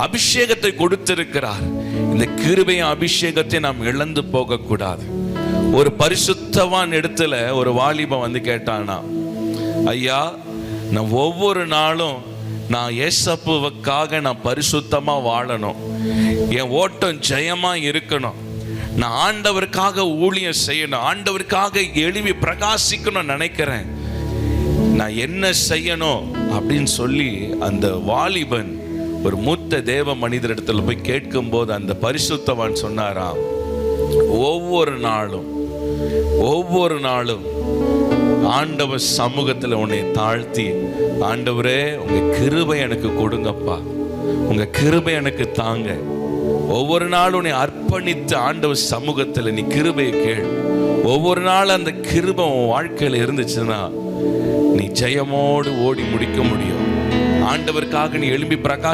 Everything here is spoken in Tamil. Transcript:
அபிஷேகத்தை கொடுத்திருக்கிறார். இந்த கிருபையும் அபிஷேகத்தை நாம் இழந்து போக கூடாது. ஒரு பரிசுத்தவான் இடத்துல ஒரு வாலிபன் வந்து கேட்டானா, ஐயா, நான் ஒவ்வொரு நாளும் நான் ஏசப்புவுக்காக நான் பரிசுத்தமா வாழணும், என் ஓட்டம் ஜெயமா இருக்கணும், நான் ஆண்டவருக்காக ஊழியம் செய்யணும், ஆண்டவருக்காக எழுப்பி பிரகாசிக்கணும் நினைக்கிறேன், நான் என்ன செய்யணும் அப்படின்னு சொல்லி அந்த வாலிபன் ஒரு மூத்த தேவ மனிதரிடத்துல போய் கேட்கும் போது அந்த பரிசுத்தவான் சொன்னாராம், ஒவ்வொரு நாளும் ஆண்டவர் சமூகத்தில் உன்னை தாழ்த்தி, ஆண்டவரே உங்க கிருபை எனக்கு கொடுங்கப்பா, உங்க கிருபை எனக்கு தாங்க, ஒவ்வொரு நாளும் உன்னை அர்ப்பணித்து ஆண்டவர் சமூகத்தில் நீ கிருபையை கேள். ஒவ்வொரு நாள் அந்த கிருபை உன் வாழ்க்கையில் இருந்துச்சுன்னா நீ ஜெயமோடு ஓடி முடிக்க முடியும். ஆண்டவருக்காக நீ எழும்பி பிரகாச